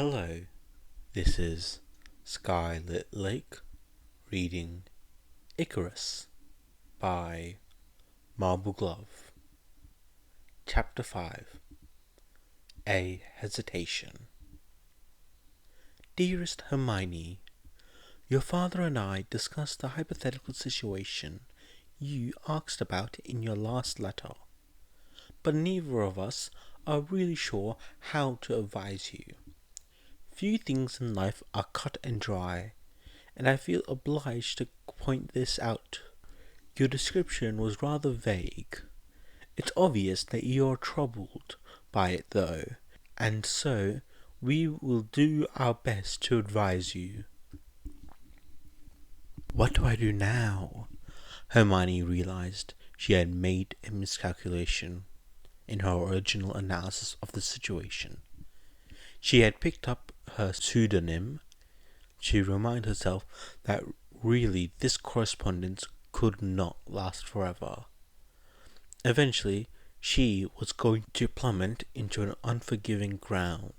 Hello, this is Skylit Lake reading Icarus by Marble Glove. Chapter 5. A Hesitation. Dearest Hermione, your father and I discussed the hypothetical situation you asked about in your last letter, but neither of us are really sure how to advise you. Few things in life are cut and dry, and I feel obliged to point this out. Your description was rather vague. It's obvious that you're troubled by it though, and so we will do our best to advise you. What do I do now? Hermione realized she had made a miscalculation in her original analysis of the situation. She had picked up her pseudonym to remind herself that really this correspondence could not last forever. Eventually, she was going to plummet into an unforgiving ground.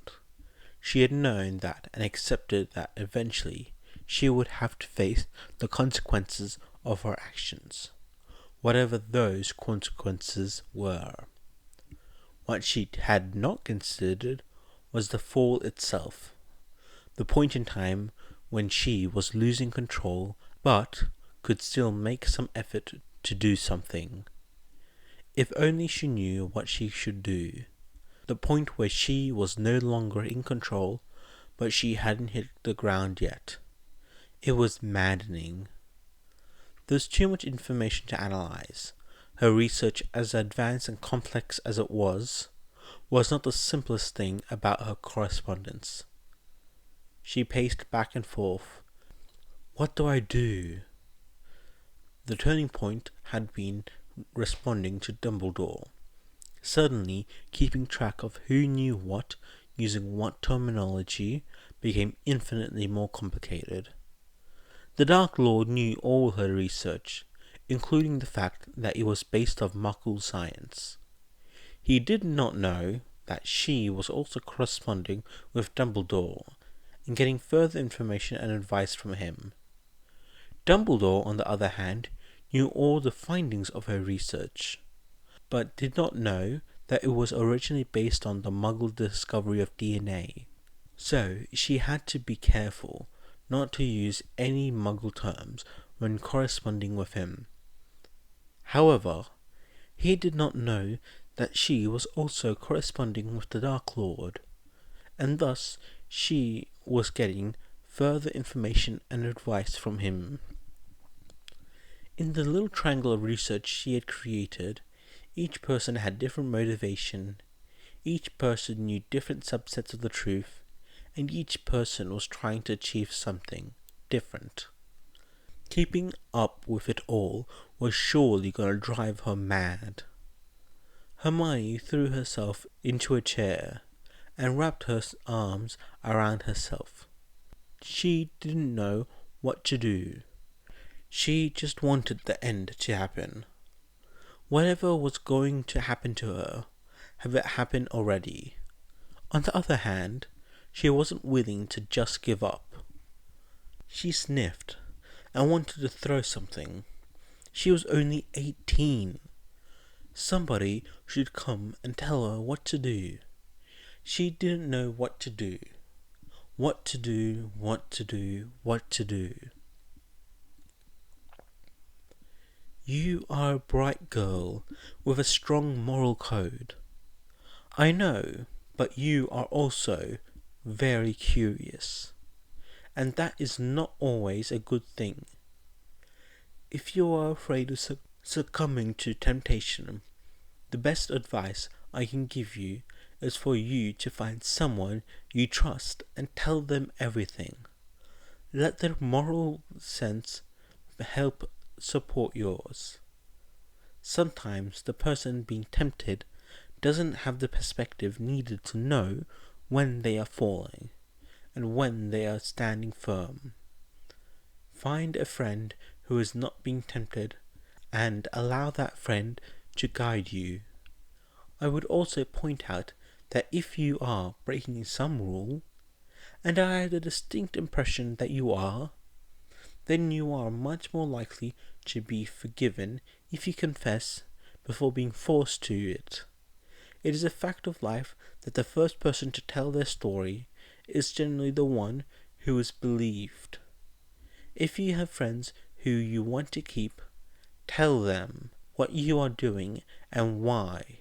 She had known that and accepted that eventually she would have to face the consequences of her actions, whatever those consequences were. What she had not considered was the fall itself, the point in time when she was losing control but could still make some effort to do something. If only she knew what she should do. The point where she was no longer in control, but she hadn't hit the ground yet. It was maddening. There's too much information to analyze. Her research, as advanced and complex as it was not the simplest thing about her correspondence. She paced back and forth. What do I do? The turning point had been responding to Dumbledore. Suddenly, keeping track of who knew what, using what terminology, became infinitely more complicated. The Dark Lord knew all her research, including the fact that it was based off Muggle science. He did not know that she was also corresponding with Dumbledore and getting further information and advice from him. Dumbledore, on the other hand, knew all the findings of her research, but did not know that it was originally based on the Muggle discovery of DNA. So she had to be careful not to use any Muggle terms when corresponding with him. However, he did not know that she was also corresponding with the Dark Lord, and thus she was getting further information and advice from him. In the little triangle of research she had created, each person had different motivation, each person knew different subsets of the truth, and each person was trying to achieve something different. Keeping up with it all was surely going to drive her mad. Hermione threw herself into a chair and wrapped her arms around herself. She didn't know what to do. She just wanted the end to happen. Whatever was going to happen to her, have it happened already. On the other hand, she wasn't willing to just give up. She sniffed and wanted to throw something. She was only 18. Somebody should come and tell her what to do. She didn't know what to do. What to do. You are a bright girl with a strong moral code. I know, but you are also very curious, and that is not always a good thing. If you are afraid of succumbing to temptation, the best advice I can give you is for you to find someone you trust and tell them everything. Let their moral sense help support yours. Sometimes the person being tempted doesn't have the perspective needed to know when they are falling and when they are standing firm. Find a friend who is not being tempted and allow that friend to guide you. I would also point out that if you are breaking some rule, and I have the distinct impression that you are, then you are much more likely to be forgiven if you confess before being forced to it. It is a fact of life that the first person to tell their story is generally the one who is believed. If you have friends who you want to keep, tell them what you are doing and why,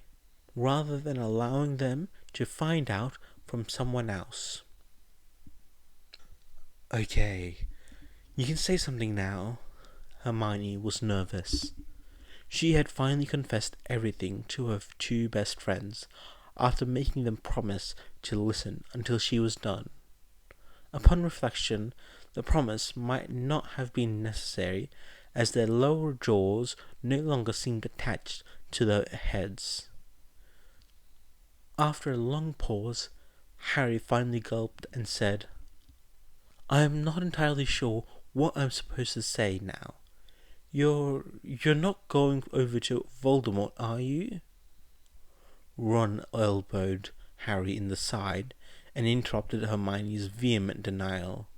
rather than allowing them to find out from someone else. Okay, you can say something now. Hermione was nervous. She had finally confessed everything to her two best friends after making them promise to listen until she was done. Upon reflection, the promise might not have been necessary, as their lower jaws no longer seemed attached to their heads. After a long pause, Harry finally gulped and said, "I am not entirely sure what I'm supposed to say now. You're not going over to Voldemort, are you?" Ron elbowed Harry in the side and interrupted Hermione's vehement denial.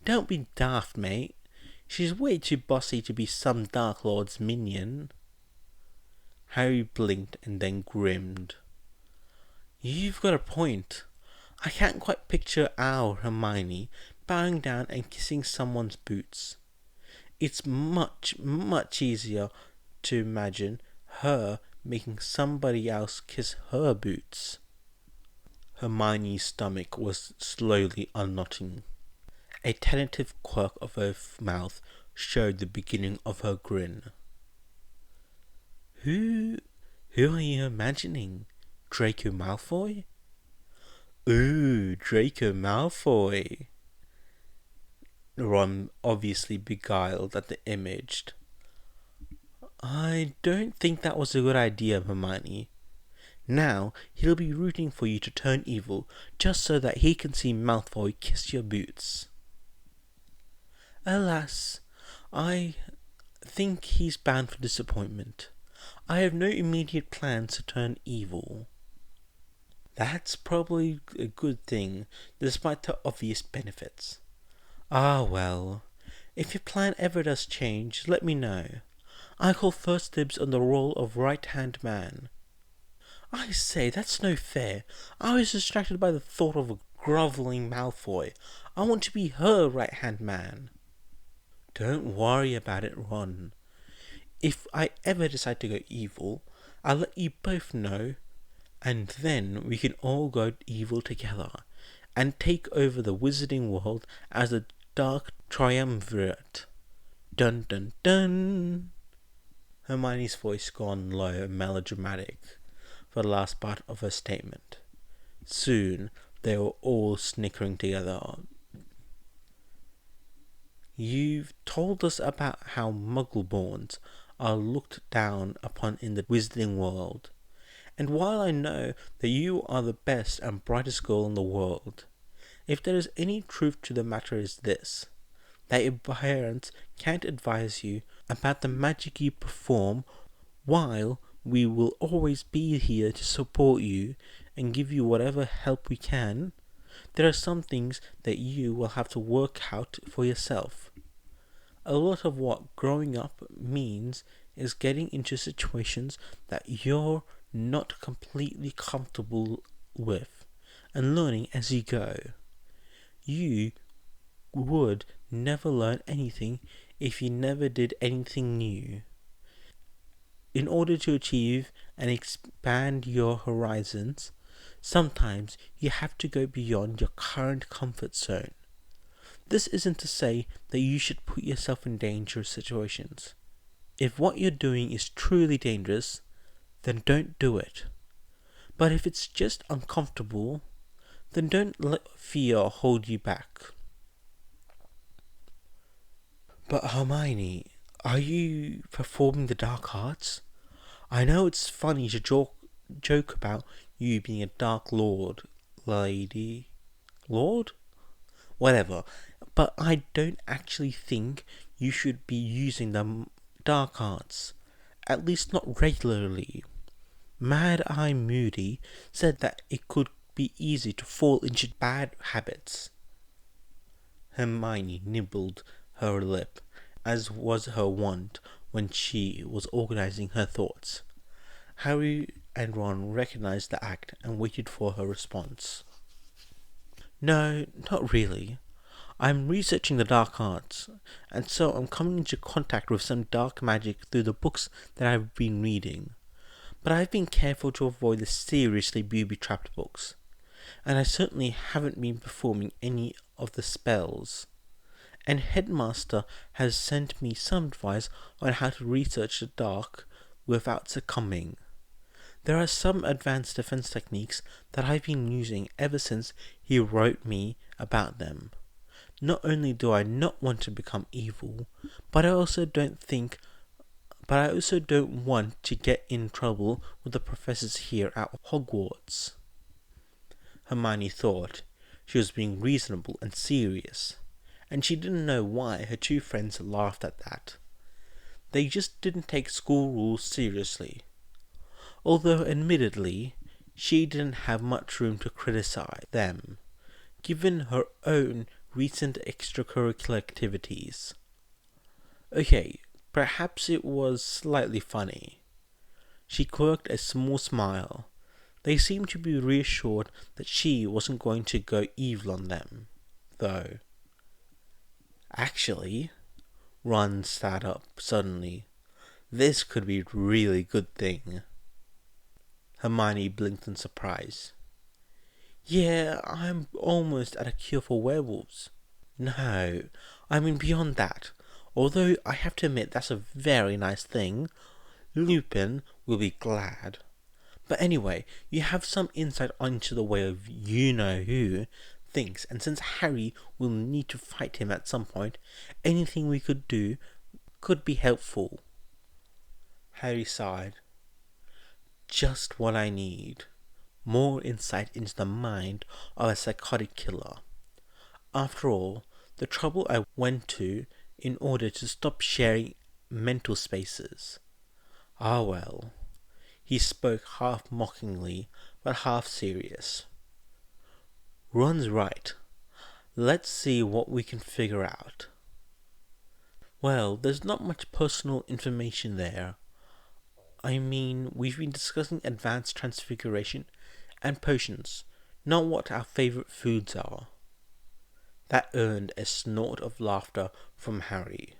"Don't be daft, mate. She's way too bossy to be some Dark Lord's minion." Harry blinked and then grinned. "You've got a point. I can't quite picture our Hermione bowing down and kissing someone's boots. It's much, much easier to imagine her making somebody else kiss her boots." Hermione's stomach was slowly unknotting. A tentative quirk of her mouth showed the beginning of her grin. Who are you imagining? Draco Malfoy? Ooh, Draco Malfoy. Ron, obviously beguiled at the image. "I don't think that was a good idea, Hermione. Now, he'll be rooting for you to turn evil, just so that he can see Malfoy kiss your boots." "Alas, I think he's bound for disappointment. I have no immediate plans to turn evil." "That's probably a good thing, despite the obvious benefits." "Ah, well, if your plan ever does change, let me know. I call first dibs on the role of right-hand man." "I say, that's no fair. I was distracted by the thought of a grovelling Malfoy. I want to be her right-hand man." "Don't worry about it, Ron. If I ever decide to go evil, I'll let you both know, and then we can all go evil together, and take over the wizarding world as a dark triumvirate. Dun dun dun." Hermione's voice gone low and melodramatic for the last part of her statement. Soon they were all snickering together. "You've told us about how Muggleborns are looked down upon in the wizarding world, and while I know that you are the best and brightest girl in the world, if there is any truth to the matter is this, that your parents can't advise you about the magic you perform, while we will always be here to support you and give you whatever help we can, there are some things that you will have to work out for yourself. A lot of what growing up means is getting into situations that you're not completely comfortable with, and learning as you go. You would never learn anything if you never did anything new. In order to achieve and expand your horizons, sometimes you have to go beyond your current comfort zone. This isn't to say that you should put yourself in dangerous situations. If what you're doing is truly dangerous, then don't do it. But if it's just uncomfortable, then don't let fear hold you back." "But Hermione, are you performing the dark arts? I know it's funny to joke about you being a Dark Lord, Lord? Whatever, but I don't actually think you should be using the dark arts, at least not regularly. Mad Eye Moody said that it could be easy to fall into bad habits. Hermione nibbled her lip, as was her wont when she was organizing her thoughts. Harry and Ron recognized the act and waited for her response. No, not really. I'm researching the dark arts, and so I'm coming into contact with some dark magic through the books that I've been reading. But I've been careful to avoid the seriously booby-trapped books, and I certainly haven't been performing any of the spells. And Headmaster has sent me some advice on how to research the dark without succumbing. There are some advanced defense techniques that I've been using ever since he wrote me about them. Not only do I not want to become evil, but I also don't want to get in trouble with the professors here at Hogwarts. Hermione thought she was being reasonable and serious, and she didn't know why her two friends laughed at that. They just didn't take school rules seriously. Although admittedly, she didn't have much room to criticize them, given her own recent extracurricular activities. Okay, perhaps it was slightly funny. She quirked a small smile. They seemed to be reassured that she wasn't going to go evil on them, though. Actually, Ron sat up suddenly. This could be a really good thing. Hermione blinked in surprise. Yeah, I'm almost at a cure for werewolves. No, I mean beyond that. Although I have to admit that's a very nice thing. Lupin will be glad. But anyway, you have some insight into the way of you-know-who thinks, and since Harry will need to fight him at some point, anything we could do could be helpful. Harry sighed. Just what I need. More insight into the mind of a psychotic killer. After all, the trouble I went to in order to stop sharing mental spaces. Ah well. He spoke half mockingly, but half serious. Ron's right. Let's see what we can figure out. Well, there's not much personal information there. I mean, we've been discussing advanced transfiguration and potions, not what our favourite foods are. That earned a snort of laughter from Harry.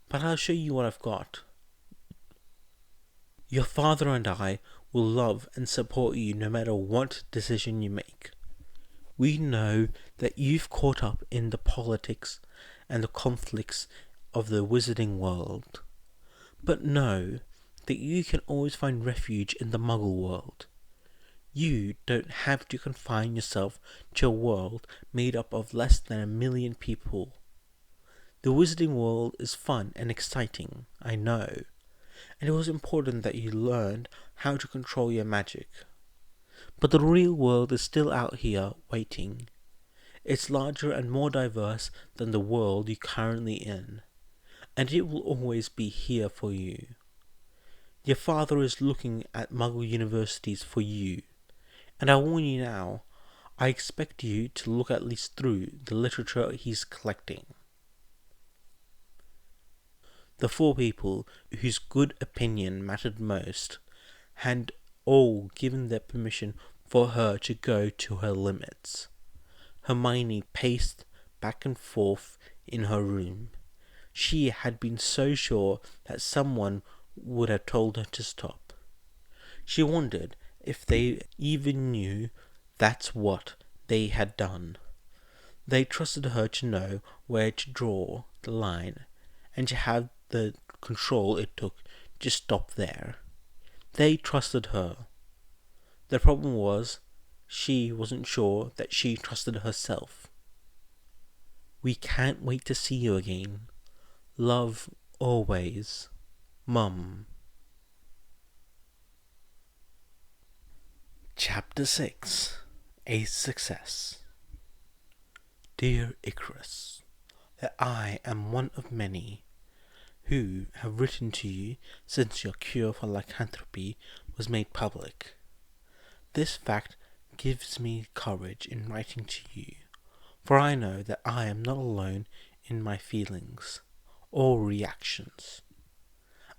But I'll show you what I've got. Your father and I will love and support you no matter what decision you make. We know that you've caught up in the politics and the conflicts of the wizarding world, but know that you can always find refuge in the Muggle world. You don't have to confine yourself to a world made up of less than 1 million people. The wizarding world is fun and exciting, I know, and it was important that you learned how to control your magic. But the real world is still out here waiting. It's larger and more diverse than the world you're currently in, and it will always be here for you. Your father is looking at Muggle universities for you, and I warn you now, I expect you to look at least through the literature he's collecting. The 4 people whose good opinion mattered most had all given their permission for her to go to her limits. Hermione paced back and forth in her room. She had been so sure that someone would have told her to stop. She wondered if they even knew that's what they had done. They trusted her to know where to draw the line and to have the control it took to stop there. They trusted her. The problem was, she wasn't sure that she trusted herself. We can't wait to see you again. Love always, Mum. Chapter 6. A Success. Dear Icarus, I am one of many who have written to you since your cure for lycanthropy was made public. This fact gives me courage in writing to you, for I know that I am not alone in my feelings or reactions.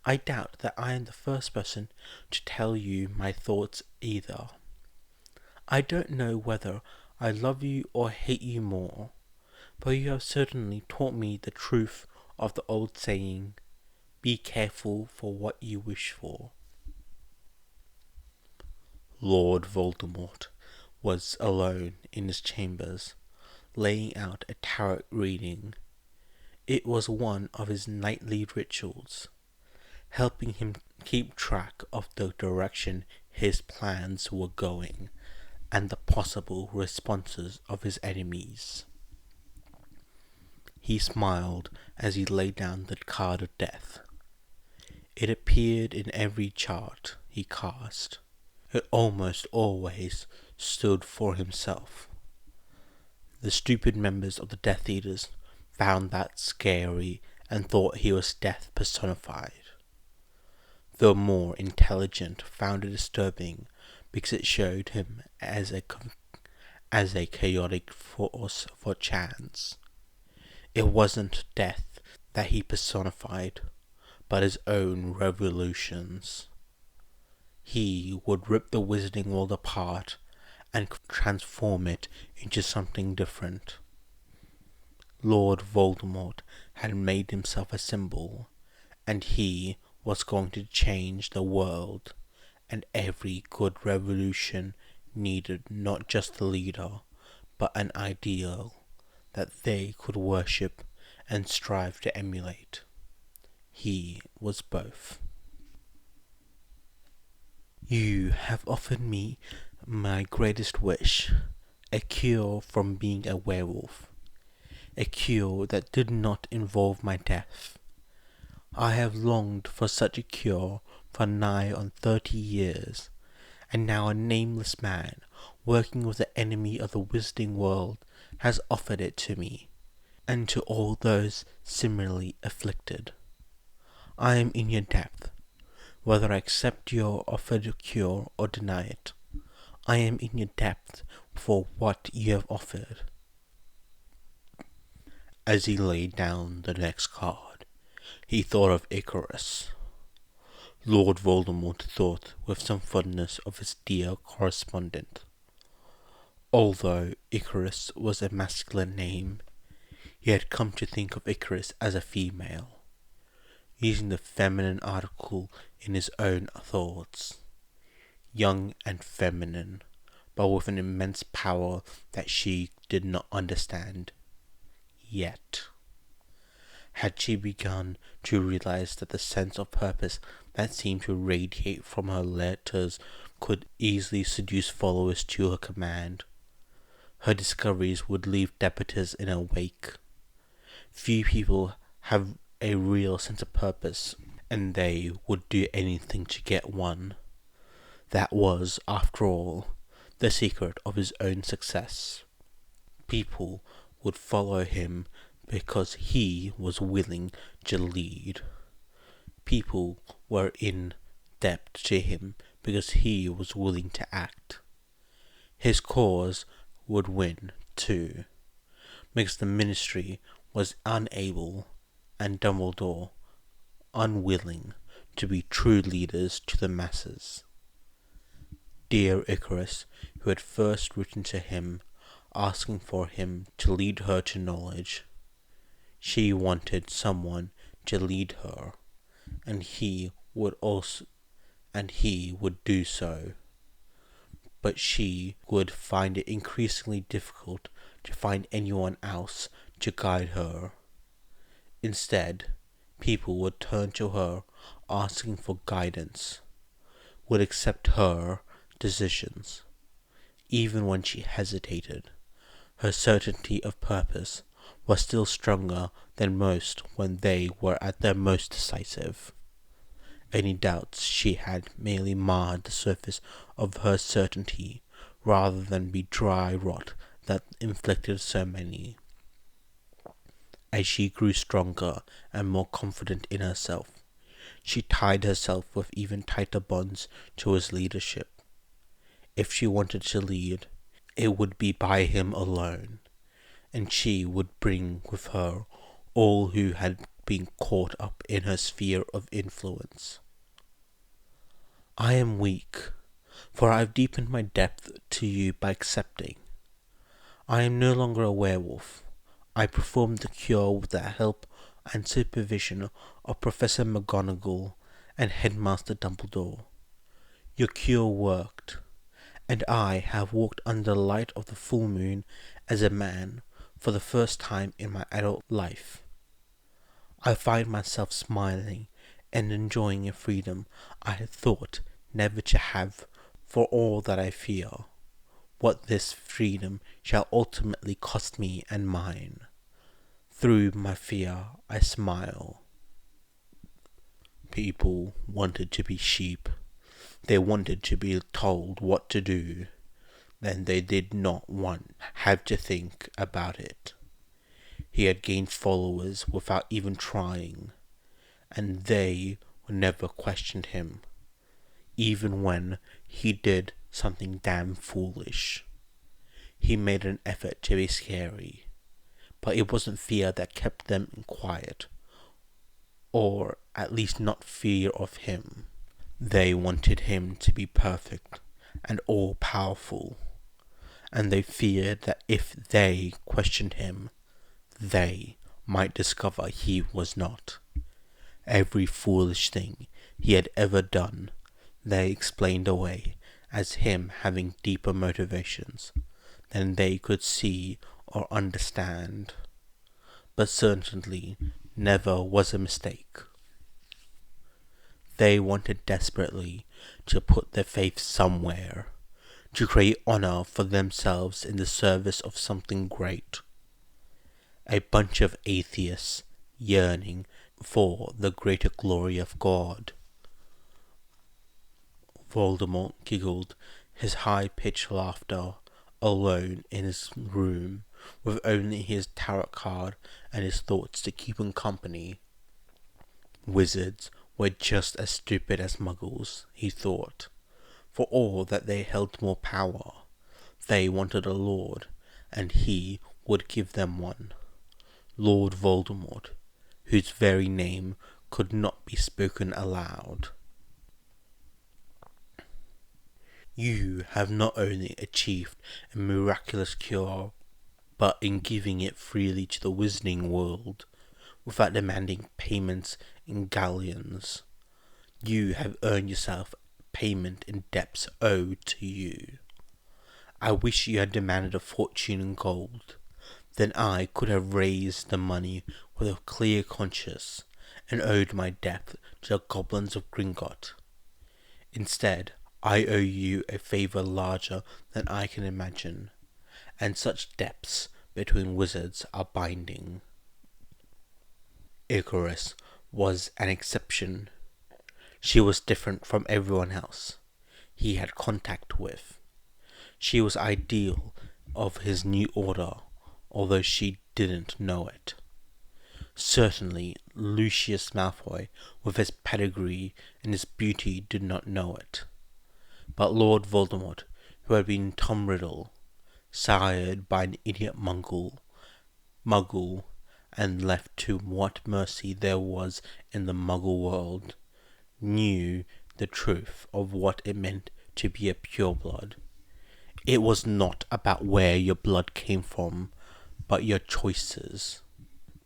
I doubt that I am the first person to tell you my thoughts either. I don't know whether I love you or hate you more, but you have certainly taught me the truth of the old saying, be careful for what you wish for. Lord Voldemort was alone in his chambers, laying out a tarot reading. It was one of his nightly rituals, helping him keep track of the direction his plans were going and the possible responses of his enemies. He smiled as he laid down the card of death. It appeared in every chart he cast. It almost always stood for himself. The stupid members of the Death Eaters found that scary and thought he was death personified. The more intelligent found it disturbing because it showed him as a chaotic force for chance. It wasn't death that he personified, but his own revolutions. He would rip the wizarding world apart and transform it into something different. Lord Voldemort had made himself a symbol, and he was going to change the world, and every good revolution needed not just a leader, but an ideal that they could worship and strive to emulate. He was both. You have offered me my greatest wish, a cure from being a werewolf, a cure that did not involve my death. I have longed for such a cure for nigh on 30 years, and now a nameless man, working with the enemy of the wizarding world, has offered it to me, and to all those similarly afflicted. I am in your depth, whether I accept your offered cure or deny it. I am in your depth for what you have offered. As he laid down the next card, he thought of Icarus. Lord Voldemort thought with some fondness of his dear correspondent. Although Icarus was a masculine name, he had come to think of Icarus as a female, using the feminine article in his own thoughts. Young and feminine, but with an immense power that she did not understand. Yet. Had she begun to realize that the sense of purpose that seemed to radiate from her letters could easily seduce followers to her command? Her discoveries would leave debtors in her wake. Few people have a real sense of purpose, and they would do anything to get one. That was, after all, the secret of his own success. People would follow him because he was willing to lead. People were in debt to him because he was willing to act. His cause would win, too, because the ministry was unable and Dumbledore unwilling to be true leaders to the masses. Dear Icarus, who had first written to him, asking for him to lead her to knowledge. She wanted someone to lead her, and he would do so. But she would find it increasingly difficult to find anyone else to guide her. Instead, people would turn to her asking for guidance, would accept her decisions. Even when she hesitated, her certainty of purpose was still stronger than most when they were at their most decisive. Any doubts she had merely marred the surface of her certainty rather than be dry rot that inflicted so many. As she grew stronger and more confident in herself, she tied herself with even tighter bonds to his leadership. If she wanted to lead, it would be by him alone, and she would bring with her all who had been caught up in her sphere of influence. I am weak, for I have deepened my depth to you by accepting. I am no longer a werewolf. I performed the cure with the help and supervision of Professor McGonagall and Headmaster Dumbledore. Your cure worked, and I have walked under the light of the full moon as a man for the first time in my adult life. I find myself smiling and enjoying a freedom I had thought never to have, for all that I fear what this freedom shall ultimately cost me and mine. Through my fear I smile. People wanted to be sheep. They wanted to be told what to do. Then they did not have to think about it. He had gained followers without even trying, and they never questioned him, even when he did something damn foolish. He made an effort to be scary, but it wasn't fear that kept them quiet, or at least not fear of him. They wanted him to be perfect and all-powerful, and they feared that if they questioned him, they might discover he was not. Every foolish thing he had ever done, they explained away as him having deeper motivations than they could see or understand. But certainly never was a mistake. They wanted desperately to put their faith somewhere, to create honor for themselves in the service of something great. A bunch of atheists yearning for the greater glory of God. Voldemort giggled his high-pitched laughter alone in his room, with only his tarot card and his thoughts to keep him company. Wizards were just as stupid as muggles, he thought. For all that they held more power, they wanted a lord, and he would give them one. Lord Voldemort, whose very name could not be spoken aloud. You have not only achieved a miraculous cure, but in giving it freely to the wizarding world, without demanding payments in galleons, you have earned yourself payment in debts owed to you. I wish you had demanded a fortune in gold. Then I could have raised the money with a clear conscience and owed my debt to the goblins of Gringotts. Instead, I owe you a favour larger than I can imagine, and such debts between wizards are binding. Icarus was an exception. She was different from everyone else he had contact with. She was ideal of his new order, although she didn't know it. Certainly, Lucius Malfoy, with his pedigree and his beauty, did not know it. But Lord Voldemort, who had been Tom Riddle, sired by an idiot muggle, and left to what mercy there was in the muggle world, knew the truth of what it meant to be a pureblood. It was not about where your blood came from, but your choices.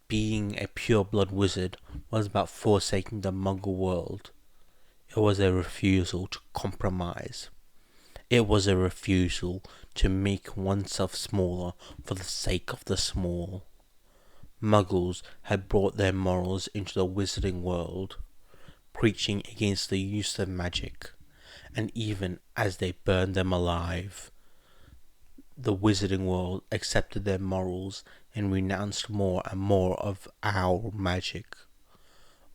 Being a pureblood wizard was about forsaking the muggle world. It was a refusal to compromise. It was a refusal to make oneself smaller for the sake of the small. Muggles had brought their morals into the wizarding world, preaching against the use of magic, and even as they burned them alive, the wizarding world accepted their morals and renounced more and more of our magic.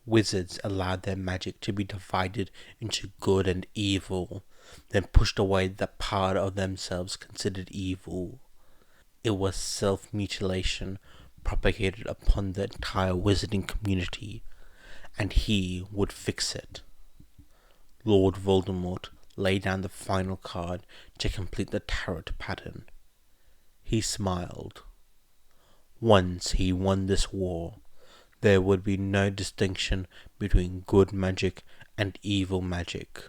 Wizards allowed their magic to be divided into good and evil, then pushed away the part of themselves considered evil. It was self-mutilation propagated upon the entire wizarding community, and he would fix it. Lord Voldemort laid down the final card to complete the tarot pattern. He smiled. Once he won this war, there would be no distinction between good magic and evil magic.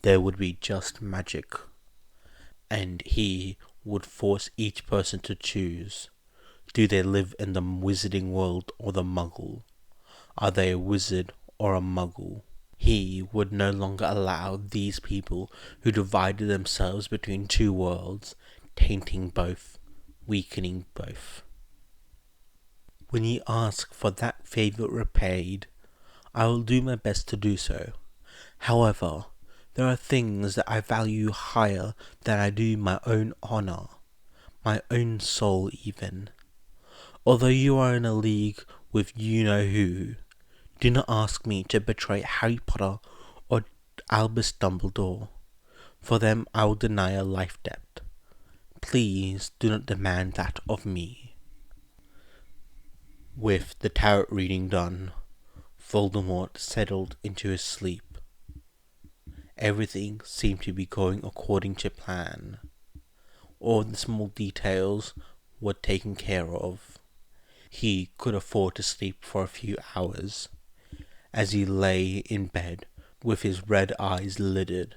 There would be just magic. And he would force each person to choose. Do they live in the wizarding world or the muggle? Are they a wizard or a muggle? He would no longer allow these people who divided themselves between two worlds, tainting both, weakening both. When you ask for that favour repaid, I will do my best to do so. However, there are things that I value higher than I do my own honour, my own soul even. Although you are in a league with you-know-who, do not ask me to betray Harry Potter or Albus Dumbledore. For them I will deny a life debt. Please do not demand that of me. With the tarot reading done, Voldemort settled into his sleep. Everything seemed to be going according to plan. All the small details were taken care of. He could afford to sleep for a few hours. As he lay in bed with his red eyes lidded,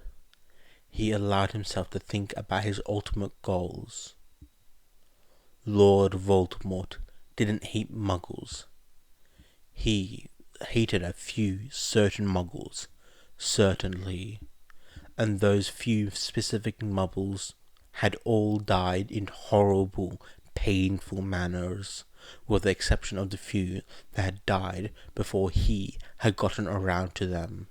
he allowed himself to think about his ultimate goals. Lord Voldemort didn't hate muggles. He hated a few certain muggles, certainly, and those few specific muggles had all died in horrible, painful manners, with the exception of the few that had died before he had gotten around to them.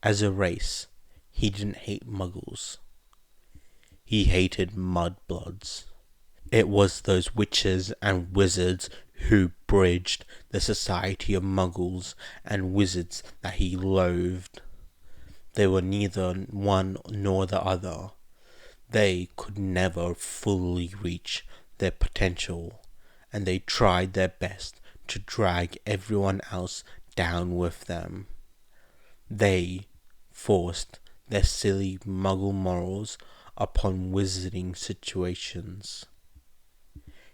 As a race, he didn't hate muggles. He hated mudbloods. It was those witches and wizards who bridged the society of muggles and wizards that he loathed. They were neither one nor the other. They could never fully reach their potential, and they tried their best to drag everyone else down with them. They forced their silly muggle morals upon wizarding situations.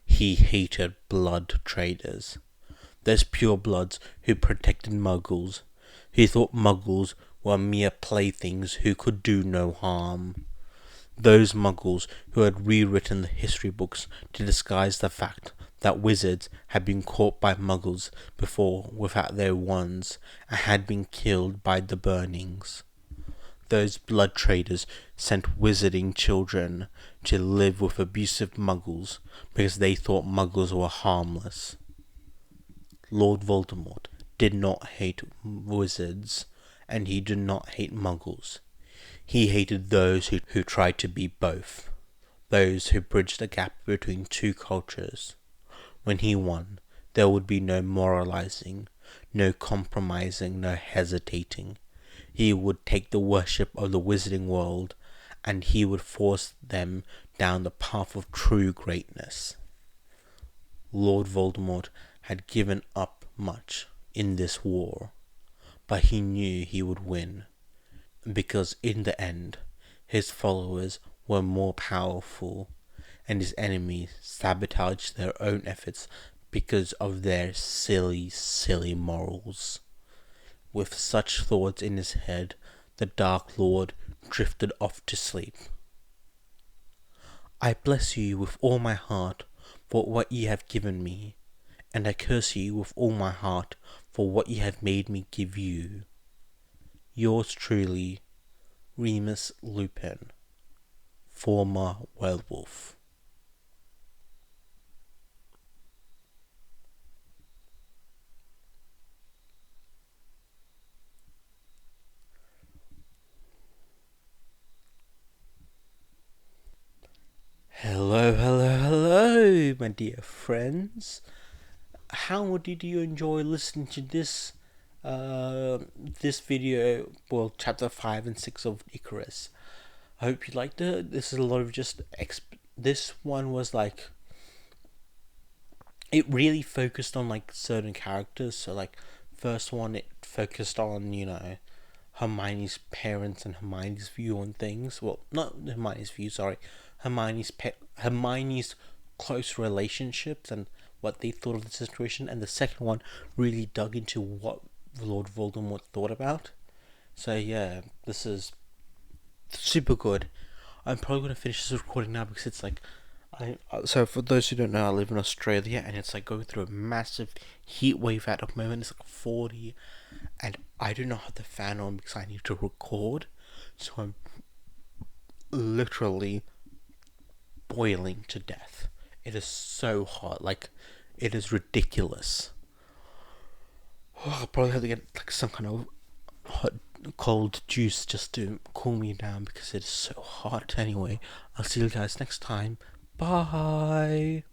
He hated blood traders, those purebloods who protected muggles, who thought muggles were mere playthings who could do no harm. Those muggles who had rewritten the history books to disguise the fact that wizards had been caught by muggles before without their wands and had been killed by the burnings. Those blood traders sent wizarding children to live with abusive muggles because they thought muggles were harmless. Lord Voldemort did not hate wizards, and he did not hate muggles. He hated those who tried to be both, those who bridged the gap between two cultures. When he won, there would be no moralizing, no compromising, no hesitating. He would take the worship of the wizarding world, and he would force them down the path of true greatness. Lord Voldemort had given up much in this war, but he knew he would win, because in the end, his followers were more powerful, and his enemies sabotaged their own efforts because of their silly, silly morals. With such thoughts in his head, the Dark Lord drifted off to sleep. I bless you with all my heart for what ye have given me, and I curse you with all my heart for what ye have made me give you. Yours truly, Remus Lupin, former werewolf. Hello, my dear friends. How did you enjoy listening to this video? Well, chapter 5 and 6 of Icarus. I hope you liked it. This is a lot of just this one was like, it really focused on like certain characters. So like, first one, it focused on, Hermione's parents and Hermione's view on things. Well, not Hermione's view, sorry. Hermione's Hermione's close relationships and what they thought of the situation, and the second one really dug into what Lord Voldemort thought about. So yeah, this is super good. I'm probably gonna finish this recording now because it's like, so for those who don't know, I live in Australia and it's like going through a massive heat wave at the moment. It's like 40, and I do not have the fan on because I need to record. So I'm literally boiling to death. It is so hot, like it is ridiculous. I'll probably have to get like some kind of hot cold juice just to cool me down because it is so hot. Anyway, I'll see you guys next time. Bye.